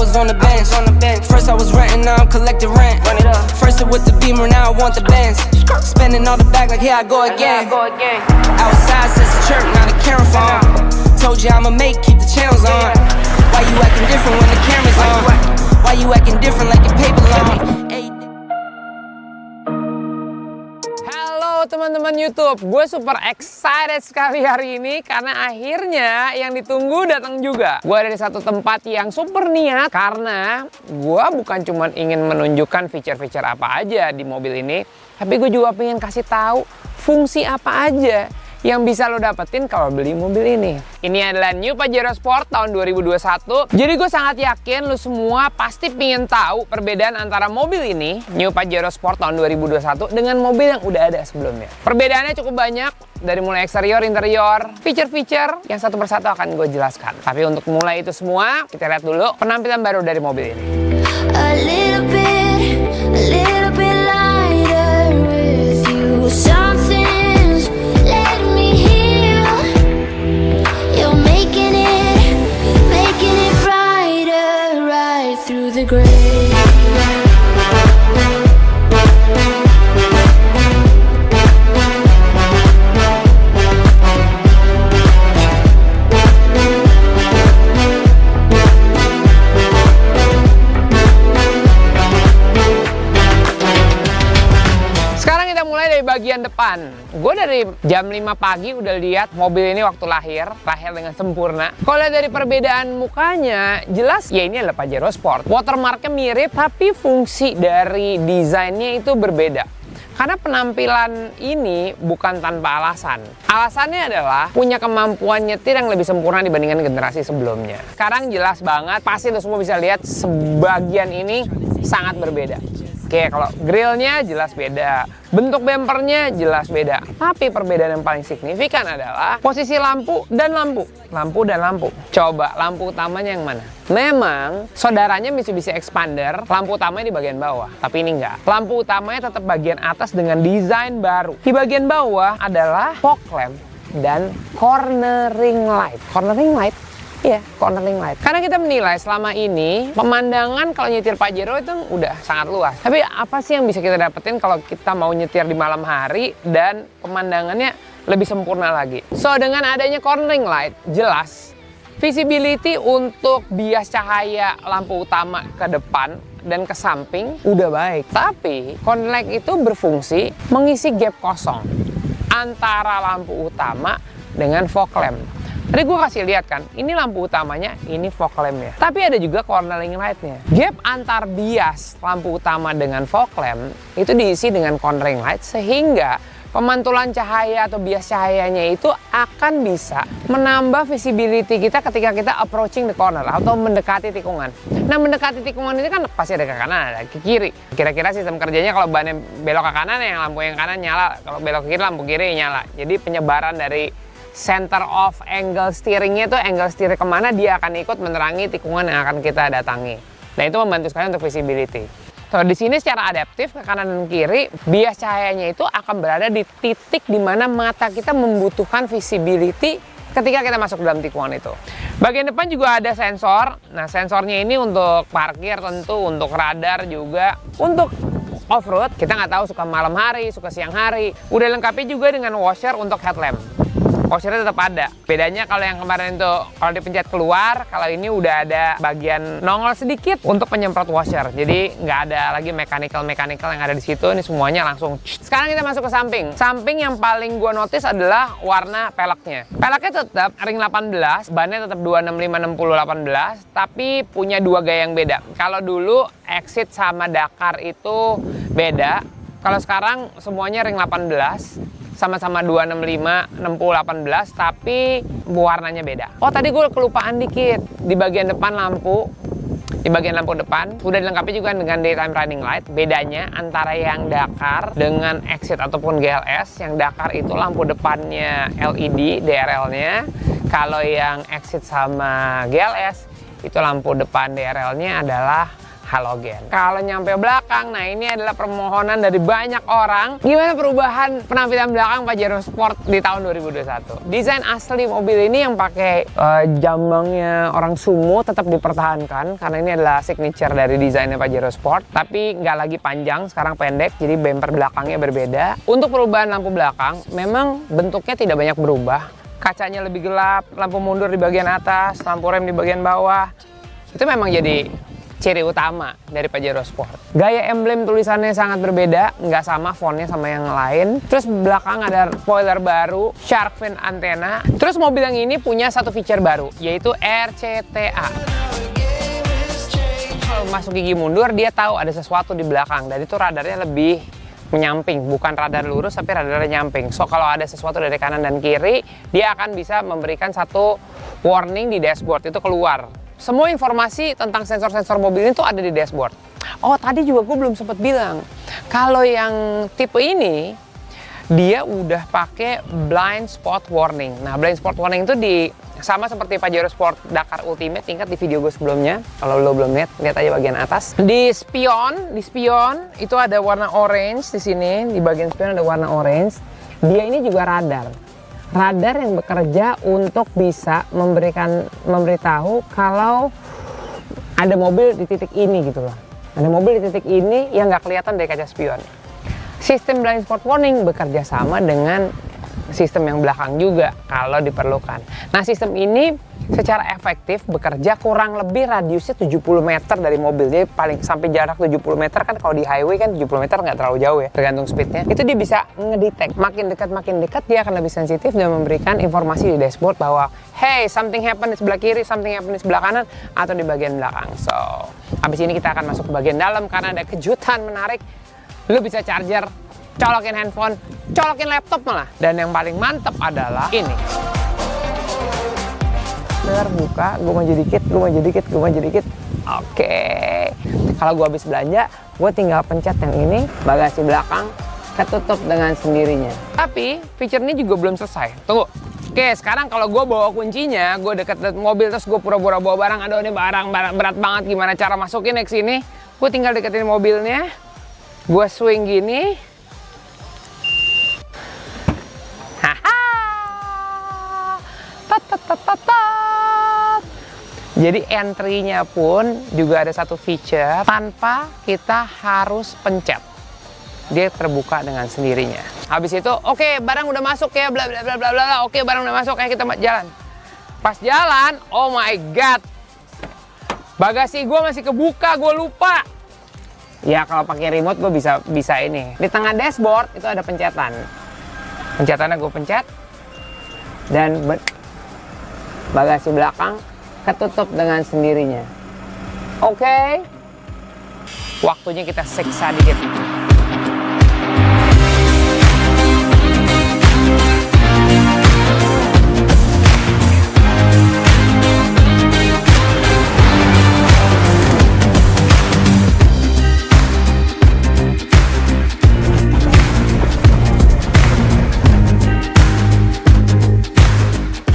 was on the bench. First I was renting, now I'm collecting rent. First it with the Beamer, now I want the Benz. Spending all the back like here I go again. Outside says the chirp, now the camera phone. Told you I'ma make, keep the channels on. Why you acting different when the camera's on? Why you acting different like your paper long? Halo teman-teman YouTube, gue super excited sekali hari ini karena akhirnya yang ditunggu datang juga. Gue ada di satu tempat yang super niat karena gue bukan cuma ingin menunjukkan feature-feature apa aja di mobil ini, tapi gue juga pengen kasih tahu fungsi apa aja yang bisa lo dapetin kalau beli mobil ini. Ini adalah New Pajero Sport tahun 2021. Jadi gue sangat yakin lo semua pasti pengen tahu perbedaan antara mobil ini, New Pajero Sport tahun 2021, dengan mobil yang udah ada sebelumnya. Perbedaannya cukup banyak, dari mulai eksterior, interior, feature-feature yang satu persatu akan gue jelaskan. Tapi untuk mulai itu semua, kita lihat dulu penampilan baru dari mobil ini. A little bit lighter with you. Something's letting me heal. You're making it brighter right through the gray. Bagian depan, gue dari jam 5 pagi udah lihat mobil ini waktu lahir dengan sempurna. Kalau lihat dari perbedaan mukanya, jelas ya ini adalah Pajero Sport. Watermarknya mirip, tapi fungsi dari desainnya itu berbeda. Karena penampilan ini bukan tanpa alasan. Alasannya adalah punya kemampuan nyetir yang lebih sempurna dibandingkan generasi sebelumnya. Sekarang jelas banget, pasti lo semua bisa lihat sebagian ini sangat berbeda. Oke, kalau grillnya jelas beda, bentuk bempernya jelas beda. Tapi perbedaan yang paling signifikan adalah posisi lampu dan lampu. Lampu dan lampu. Coba lampu utamanya yang mana? Memang saudaranya Mitsubishi Expander, lampu utamanya di bagian bawah. Tapi ini enggak. Lampu utamanya tetap bagian atas dengan desain baru. Di bagian bawah adalah fog lamp dan cornering light. Cornering light? Iya, cornering light. Karena kita menilai selama ini pemandangan kalau nyetir Pajero itu udah sangat luas. Tapi apa sih yang bisa kita dapetin kalau kita mau nyetir di malam hari dan pemandangannya lebih sempurna lagi? So, dengan adanya cornering light, jelas visibility untuk bias cahaya lampu utama ke depan dan ke samping udah baik. Tapi cornering light itu berfungsi mengisi gap kosong antara lampu utama dengan fog lamp. Tadi gue kasih lihat kan, ini lampu utamanya, ini fog lampnya. Tapi ada juga cornering lightnya. Gap antar bias lampu utama dengan fog lamp itu diisi dengan cornering light sehingga pemantulan cahaya atau bias cahayanya itu akan bisa menambah visibility kita ketika kita approaching the corner atau mendekati tikungan. Nah, mendekati tikungan ini kan pasti ada ke kanan, ada ke kiri. Kira-kira sistem kerjanya kalau bannya belok ke kanan, yang lampu yang kanan nyala. Kalau belok ke kiri, lampu kiri nyala. Jadi penyebaran dari center of angle steeringnya itu angle steer kemana dia akan ikut menerangi tikungan yang akan kita datangi. Nah, itu membantu sekali untuk visibility. So, di sini secara adaptif ke kanan dan kiri, bias cahayanya itu akan berada di titik di mana mata kita membutuhkan visibility ketika kita masuk dalam tikungan itu. Bagian depan juga ada sensor. Nah, sensornya ini untuk parkir tentu, untuk radar juga, untuk off-road. Kita nggak tahu suka malam hari, suka siang hari. Udah lengkapi juga dengan washer untuk headlamp. Washernya tetap ada. Bedanya kalau yang kemarin itu kalau dipencet keluar, kalau ini udah ada bagian nongol sedikit untuk penyemprot washer. Jadi nggak ada lagi mechanical yang ada di situ. Ini semuanya langsung. Sekarang kita masuk ke samping. Samping yang paling gua notice adalah warna peleknya. Peleknya tetap ring 18, bannya tetap 265/60/18, tapi punya dua gaya yang beda. Kalau dulu Exit sama Dakar itu beda. Kalau sekarang semuanya ring 18. Sama-sama 265/60/18, tapi warnanya beda. Oh, tadi gue kelupaan dikit. Di bagian depan lampu, di bagian lampu depan udah dilengkapi juga dengan daytime running light. Bedanya antara yang Dakar dengan Exit ataupun GLS, yang Dakar itu lampu depannya LED DRL-nya. Kalau yang Exit sama GLS itu lampu depan DRL-nya adalah halogen. Kalau nyampe belakang, nah ini adalah permohonan dari banyak orang. Gimana perubahan penampilan belakang Pajero Sport di tahun 2021? Desain asli mobil ini yang pakai jambangnya orang sumo tetap dipertahankan karena ini adalah signature dari desainnya Pajero Sport. Tapi nggak lagi panjang, sekarang pendek, jadi bumper belakangnya berbeda. Untuk perubahan lampu belakang, memang bentuknya tidak banyak berubah. Kacanya lebih gelap, lampu mundur di bagian atas, lampu rem di bagian bawah. Itu memang jadi ciri utama dari Pajero Sport. Gaya emblem tulisannya sangat berbeda, nggak sama fontnya sama yang lain. Terus belakang ada spoiler baru, shark fin antena. Terus mobil yang ini punya satu feature baru, yaitu RCTA. Kalau masuk gigi mundur, dia tahu ada sesuatu di belakang, dan itu radarnya lebih menyamping, bukan radar lurus tapi radarnya nyamping. So kalau ada sesuatu dari kanan dan kiri, dia akan bisa memberikan satu warning di dashboard, itu keluar. Semua informasi tentang sensor-sensor mobil ini tuh ada di dashboard. Oh, tadi juga gue belum sempat bilang. Kalau yang tipe ini, dia udah pakai blind spot warning. Nah, blind spot warning itu sama seperti Pajero Sport Dakar Ultimate, tingkat di video gue sebelumnya. Kalau lo belum lihat aja bagian atas. Di spion itu ada warna orange di sini. Di bagian spion ada warna orange. Dia ini juga radar yang bekerja untuk bisa memberitahu kalau ada mobil di titik ini gitu loh. Ada mobil di titik ini yang nggak kelihatan dari kaca spion. Sistem blind spot warning bekerja sama dengan sistem yang belakang juga kalau diperlukan. Nah, sistem ini secara efektif bekerja kurang lebih radiusnya 70 meter dari mobil. Jadi paling sampai jarak 70 meter kan, kalau di highway kan 70 meter nggak terlalu jauh ya, tergantung speednya. Itu dia bisa ngedetect. Makin dekat dia akan lebih sensitif dan memberikan informasi di dashboard bahwa hey, something happen di sebelah kiri, something happen di sebelah kanan, atau di bagian belakang. So, habis ini kita akan masuk ke bagian dalam karena ada kejutan menarik. Lu bisa charger, colokin handphone, colokin laptop malah. Dan yang paling mantep adalah ini. Terbuka, gue maju dikit. Oke. Kalau gue habis belanja, gue tinggal pencet yang ini, bagasi belakang ketutup dengan sendirinya. Tapi fitur ini juga belum selesai. Tunggu. Oke, sekarang kalau gue bawa kuncinya, gue deket mobil terus gue pura-pura bawa barang. Aduh, ini barang berat banget, gimana cara masukin ke sini? Gue tinggal deketin mobilnya, gue swing gini. Jadi entry-nya pun juga ada satu feature tanpa kita harus pencet. Dia terbuka dengan sendirinya. Habis itu, oke, barang udah masuk ya, bla bla bla bla bla. Oke, barang udah masuk ya, kita jalan. Pas jalan, oh my god. Bagasi gue masih kebuka, gue lupa. Ya kalau pakai remote gue bisa ini. Di tengah dashboard itu ada pencetan. Pencetannya gue pencet dan bagasi belakang ketutup dengan sendirinya. Oke. Waktunya kita siksa dikit.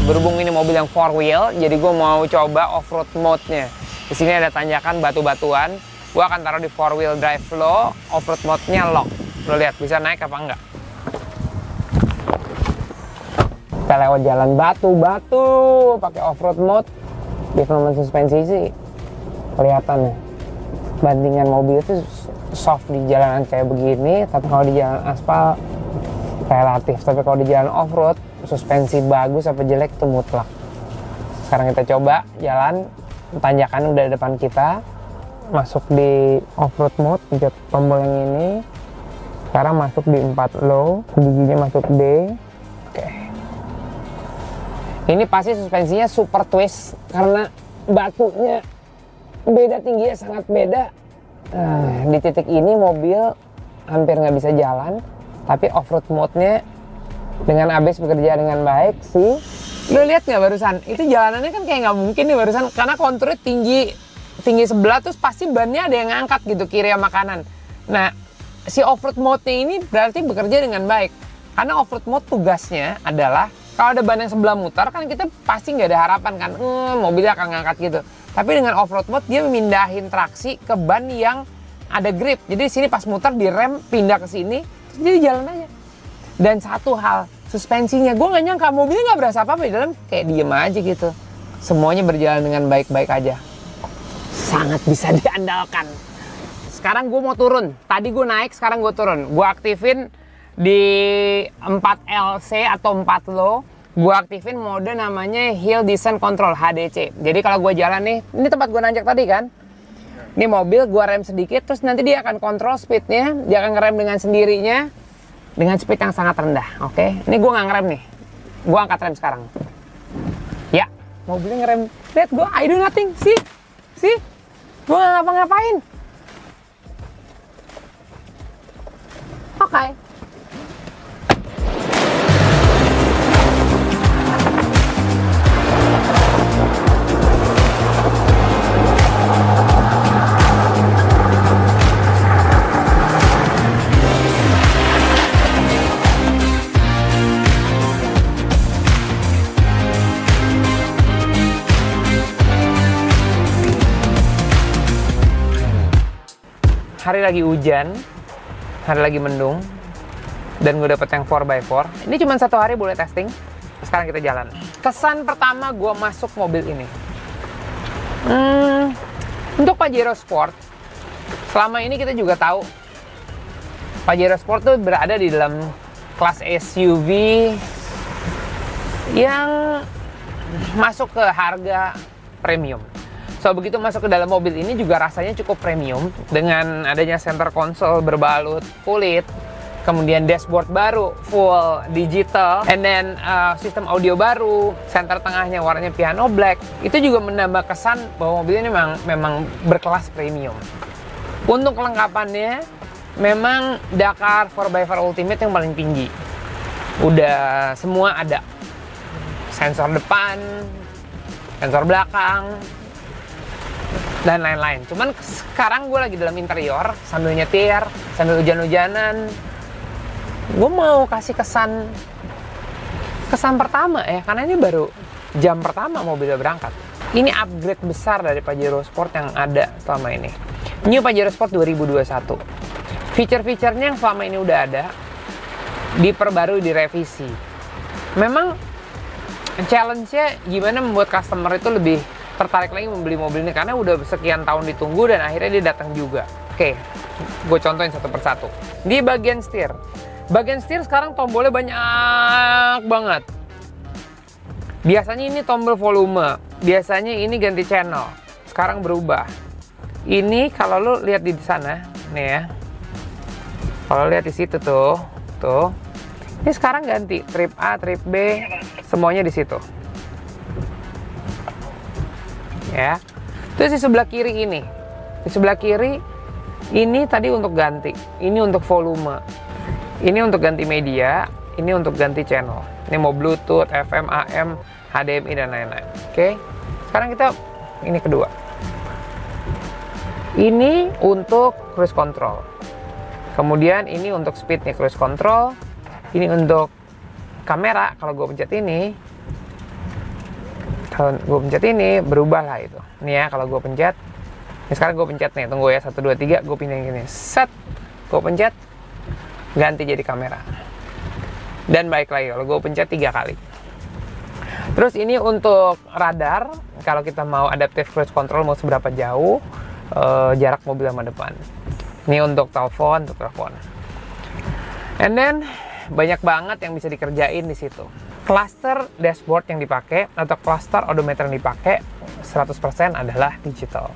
Berhubung ini mobil yang 4-wheel, jadi gue mau coba off-road mode-nya. Di sini ada tanjakan batu-batuan. Gue akan taruh di 4-wheel drive low, off-road mode-nya lock. Lo lihat bisa naik apa enggak? Kita lewat jalan batu-batu pakai off-road mode. Development suspensi sih kelihatan ya. Bandingan mobil itu soft di jalanan kayak begini, tapi kalau di jalan aspal relatif. Tapi kalau di jalan off-road, suspensi bagus apa jelek itu mutlak. Sekarang kita coba jalan, tanjakan udah di depan kita, masuk di off-road mode, pencet tombol yang ini. Sekarang masuk di 4 low, giginya masuk D. Oke. Ini pasti suspensinya super twist karena batunya beda tingginya, sangat beda. Nah, di titik ini mobil hampir nggak bisa jalan, tapi off-road mode-nya dengan ABS bekerja dengan baik sih. Lo lihat nggak barusan? Itu jalanannya kan kayak nggak mungkin nih barusan, karena konturnya tinggi sebelah, terus pasti bannya ada yang ngangkat gitu kiri sama kanan. Nah, si off-road mode-nya ini berarti bekerja dengan baik. Karena off-road mode tugasnya adalah kalau ada ban yang sebelah mutar kan kita pasti nggak ada harapan kan, mobilnya akan ngangkat gitu. Tapi dengan off-road mode dia mindahin traksi ke ban yang ada grip. Jadi di sini pas muter direm pindah ke sini, terus jadi jalan aja. Dan satu hal, suspensinya gue nggak nyangka mobilnya nggak berasa apa-apa di dalam, kayak diem aja gitu. Semuanya berjalan dengan baik-baik aja. Sangat bisa diandalkan. Sekarang gue mau turun. Tadi gue naik, sekarang gue turun. Gue aktifin di 4LC atau 4 low. Gue aktifin mode namanya Hill Descent Control, HDC. Jadi kalau gue jalan nih, ini tempat gue nanjak tadi kan. Ini mobil, gue rem sedikit, terus nanti dia akan kontrol speednya. Dia akan ngerem dengan sendirinya, dengan speed yang sangat rendah. Oke, ini gue nggak ngerem nih. Gue angkat rem sekarang. Ya, mobilnya ngerem. Lihat gue, I do nothing. See? Gue nggak ngapa-ngapain. Oke. Hari lagi hujan, hari lagi mendung, dan gue dapet yang 4x4. Ini cuma 1 hari boleh testing. Sekarang kita jalan. Kesan pertama gue masuk mobil ini. Untuk Pajero Sport, selama ini kita juga tahu Pajero Sport tuh berada di dalam kelas SUV yang masuk ke harga premium. So, begitu masuk ke dalam mobil ini juga rasanya cukup premium dengan adanya center console berbalut kulit, kemudian dashboard baru full digital, and then sistem audio baru, center tengahnya warnanya piano black. Itu juga menambah kesan bahwa mobil ini memang berkelas premium. Untuk kelengkapannya memang Dakar 4x4 Ultimate yang paling tinggi. Udah semua ada. Sensor depan, sensor belakang, dan lain-lain. Cuman sekarang gue lagi dalam interior sambil nyetir, sambil hujan-hujanan. Gue mau kasih kesan pertama ya, karena ini baru jam pertama mobilnya berangkat. Ini upgrade besar dari Pajero Sport yang ada selama ini. New Pajero Sport 2021. Fitur-fiturnya yang selama ini udah ada diperbarui, direvisi. Memang challenge-nya gimana membuat customer itu lebih tertarik lagi membeli mobil ini, karena udah sekian tahun ditunggu dan akhirnya dia datang juga. Oke, gue contohin satu persatu. Di bagian setir sekarang tombolnya banyak banget. Biasanya ini tombol volume, biasanya ini ganti channel. Sekarang berubah. Ini kalau lo lihat di sana, nih ya. Kalau lihat di situ tuh. Ini sekarang ganti trip A, trip B, semuanya di situ. Ya. Terus di sebelah kiri ini. Di sebelah kiri ini tadi untuk ganti. Ini untuk volume. Ini untuk ganti media, ini untuk ganti channel. Ini mau Bluetooth, FM, AM, HDMI dan lain-lain. Oke. Sekarang kita ini kedua. Ini untuk cruise control. Kemudian ini untuk speednya cruise control. Ini untuk kamera. Kalau gue pencet ini, berubah lah itu. Nih ya, kalau gue pencet. Ini sekarang gue pencet nih, tunggu ya, 1, 2, 3, gue pindahin gini. Set, gue pencet, ganti jadi kamera. Dan balik lagi, kalau gue pencet 3 kali. Terus ini untuk radar, kalau kita mau adaptive cruise control, mau seberapa jauh jarak mobil sama depan. Ini untuk telepon, And then, banyak banget yang bisa dikerjain di situ. Cluster dashboard yang dipakai atau cluster odometer yang dipakai 100% adalah digital.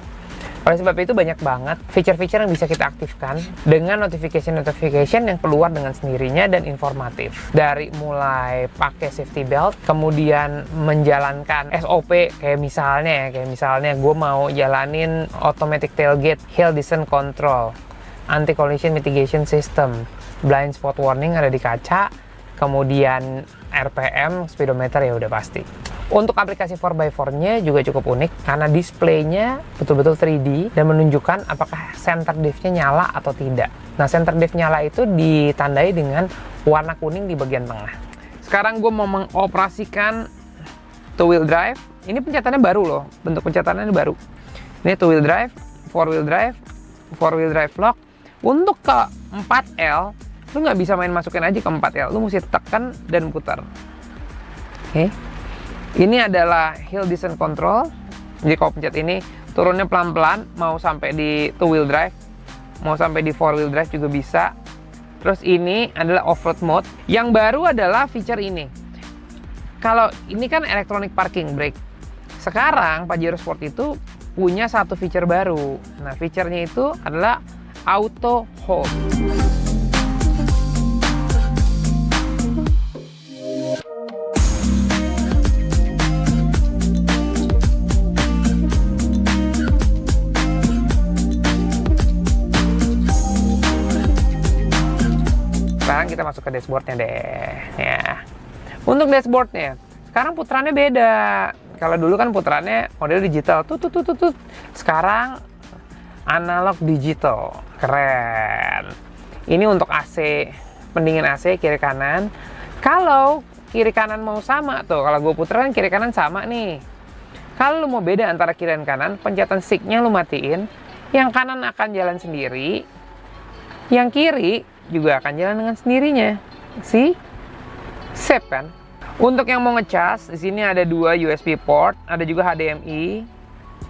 Oleh sebab itu banyak banget fitur-fitur yang bisa kita aktifkan dengan notification yang keluar dengan sendirinya dan informatif. Dari mulai pakai safety belt, kemudian menjalankan SOP kayak misalnya gue mau jalanin automatic tailgate, hill descent control, anti collision mitigation system, blind spot warning ada di kaca, kemudian RPM, speedometer ya udah pasti. Untuk aplikasi 4x4-nya juga cukup unik karena displaynya betul-betul 3D dan menunjukkan apakah center diff-nya nyala atau tidak. Nah, center diff nyala itu ditandai dengan warna kuning di bagian tengah. Sekarang gue mau mengoperasikan two wheel drive. Ini pencetannya baru loh, bentuk pencetannya baru. Ini two wheel drive, four wheel drive lock. Untuk ke 4L, lu nggak bisa main masukin aja ke 4L, lu mesti tekan dan putar. Oke. Ini adalah hill descent control. Jadi kalau pencet ini, turunnya pelan-pelan, mau sampai di two wheel drive, mau sampai di four wheel drive juga bisa. Terus ini adalah off-road mode. Yang baru adalah feature ini. Kalau ini kan electronic parking brake. Sekarang Pajero Sport itu punya satu feature baru. Nah, feature-nya itu adalah auto hold. Sekarang kita masuk ke dashboardnya deh. Ya. Untuk dashboardnya, sekarang putarannya beda. Kalau dulu kan putarannya model digital, tut. Sekarang analog digital, keren. Ini untuk AC, pendingin AC kiri kanan. Kalau kiri kanan mau sama tuh, kalau gue puter kan kiri kanan sama nih. Kalau lu mau beda antara kiri dan kanan, pencetan stick-nya lu matiin. Yang kanan akan jalan sendiri, yang kiri juga akan jalan dengan sendirinya. See? Sip kan? Untuk yang mau ngecas, di sini ada 2 USB port, ada juga HDMI.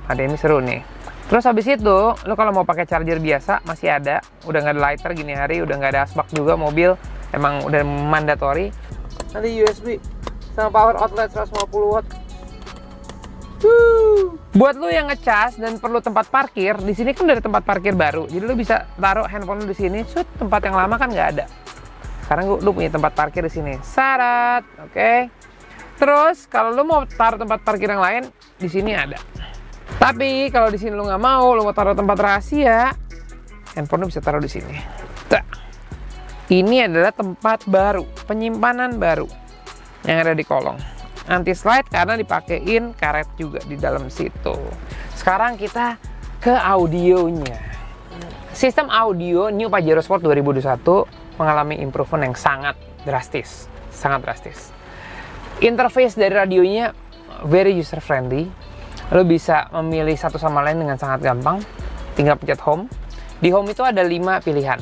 HDMI seru nih. Terus habis itu, lo kalau mau pakai charger biasa masih ada. Udah nggak ada lighter gini hari, udah nggak ada asbak juga mobil. Emang udah mandatory. Nanti USB sama power outlet 150 watt. Buat lo yang ngecas dan perlu tempat parkir, di sini kan udah ada tempat parkir baru. Jadi lo bisa taruh handphone lo di sini. Tempat yang lama kan nggak ada. Sekarang lu punya tempat parkir di sini. Syarat, oke. Terus kalau lu mau taruh tempat parkir yang lain, di sini ada. Tapi kalau di sini lu nggak mau, lu mau taruh tempat rahasia, handphone lu bisa taruh di sini. Tuh. Ini adalah tempat baru, penyimpanan baru yang ada di kolong. Anti slide karena dipakein karet juga di dalam situ. Sekarang kita ke audionya. Sistem audio New Pajero Sport 2021 mengalami improvement yang sangat drastis. Interface dari radionya very user friendly. Lo bisa memilih satu sama lain dengan sangat gampang. Tinggal pencet home. Di home itu ada 5 pilihan.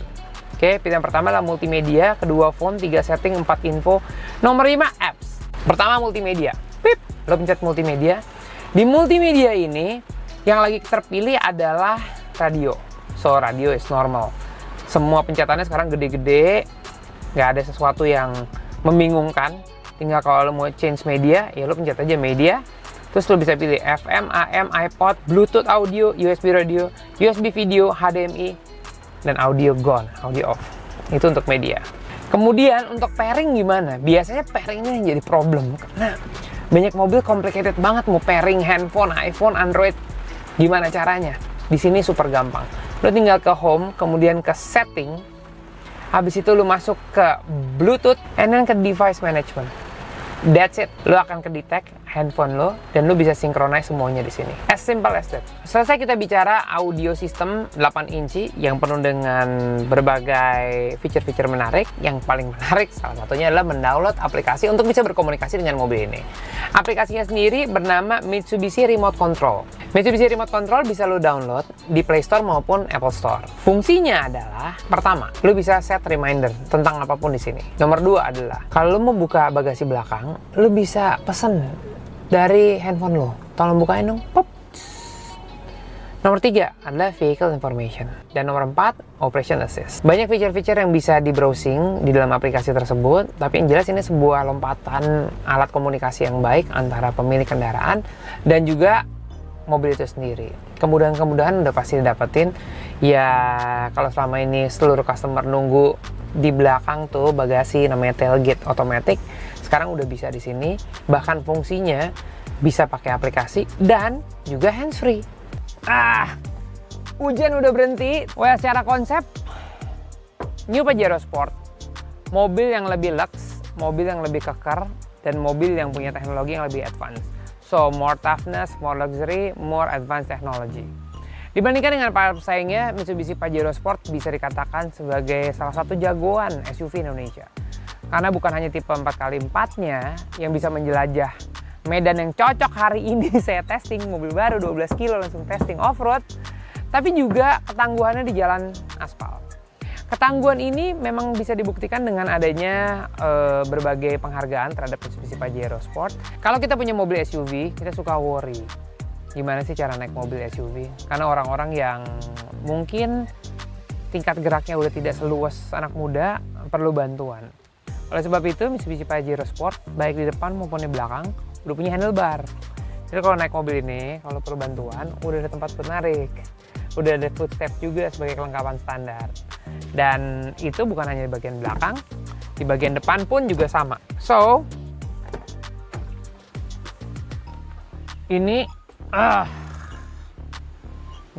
Oke, pilihan pertama adalah multimedia, kedua phone, 3 setting, 4 info, nomor 5 apps. Pertama multimedia. Pip, lo pencet multimedia. Di multimedia ini yang lagi terpilih adalah radio. So radio is normal. Semua pencetannya sekarang gede-gede, nggak ada sesuatu yang membingungkan. Tinggal kalau lo mau change media, ya lo pencet aja media. Terus lo bisa pilih FM, AM, iPod, Bluetooth audio, USB radio, USB video, HDMI, dan audio gone, audio off. Itu untuk media. Kemudian untuk pairing gimana? Biasanya pairingnya yang jadi problem. Karena banyak mobil complicated banget mau pairing handphone, iPhone, Android. Gimana caranya? Di sini super gampang. Lo tinggal ke home, kemudian ke setting. Habis itu lo masuk ke Bluetooth, and then ke device management. That's it. Lo akan ke-detect handphone lo, dan lo bisa synchronize semuanya di sini. As simple as that. Selesai kita bicara audio system 8 inci yang penuh dengan berbagai feature-feature menarik. Yang paling menarik salah satunya adalah mendownload aplikasi untuk bisa berkomunikasi dengan mobil ini. Aplikasinya sendiri bernama Mitsubishi Remote Control. Mitsubishi Remote Control bisa lo download di Play Store maupun Apple Store. Fungsinya adalah, pertama, lo bisa set reminder tentang apapun di sini. Nomor 2 adalah, kalau lo mau buka bagasi belakang, lo bisa pesen dari handphone lo. Tolong bukain dong. Pop. Nomor 3 adalah vehicle information. Dan nomor 4, operation assist. Banyak fitur-fitur yang bisa di browsing di dalam aplikasi tersebut, tapi yang jelas ini sebuah lompatan alat komunikasi yang baik antara pemilik kendaraan dan juga mobil itu sendiri. Kemudahan-kemudahan udah pasti didapetin. Ya kalau selama ini seluruh customer nunggu di belakang tuh bagasi namanya tailgate otomatis, sekarang udah bisa di sini. Bahkan fungsinya bisa pakai aplikasi dan juga handsfree. Hujan udah berhenti. Well, secara konsep New Pajero Sport, mobil yang lebih lux, mobil yang lebih keker, dan mobil yang punya teknologi yang lebih advance. So, more toughness, more luxury, more advanced technology. Dibandingkan dengan para pesaingnya, Mitsubishi Pajero Sport bisa dikatakan sebagai salah satu jagoan SUV Indonesia. Karena bukan hanya tipe 4x4-nya yang bisa menjelajah medan yang cocok hari ini saya testing mobil baru 12 kilo langsung testing off-road, tapi juga ketangguhannya di jalan aspal. Ketangguhan ini memang bisa dibuktikan dengan adanya berbagai penghargaan terhadap Mitsubishi Pajero Sport. Kalau kita punya mobil SUV, kita suka worry. Gimana sih cara naik mobil SUV? Karena orang-orang yang mungkin tingkat geraknya udah tidak seluas anak muda, perlu bantuan. Oleh sebab itu, Mitsubishi Pajero Sport, baik di depan maupun di belakang, udah punya handlebar. Jadi kalau naik mobil ini, kalau perlu bantuan, udah ada tempat penarik. Udah ada footstep juga sebagai kelengkapan standar. Dan itu bukan hanya di bagian belakang, di bagian depan pun juga sama. So, ini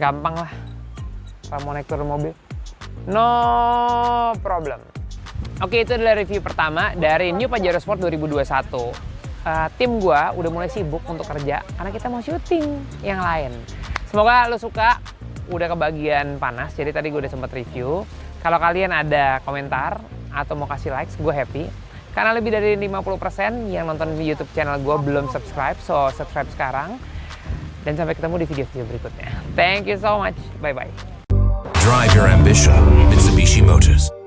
gampang lah kalau mau naik turun mobil. No problem. Oke, itu adalah review pertama dari New Pajero Sport 2021. Tim gua udah mulai sibuk untuk kerja karena kita mau syuting yang lain. Semoga lo suka. Udah kebagian panas, jadi tadi gue udah sempat review. Kalau kalian ada komentar atau mau kasih likes, gue happy. Karena lebih dari 50% yang nonton di YouTube channel gue belum subscribe, so subscribe sekarang. Dan sampai ketemu di video-video berikutnya. Thank you so much. Bye-bye. Drive your ambition, Mitsubishi Motors.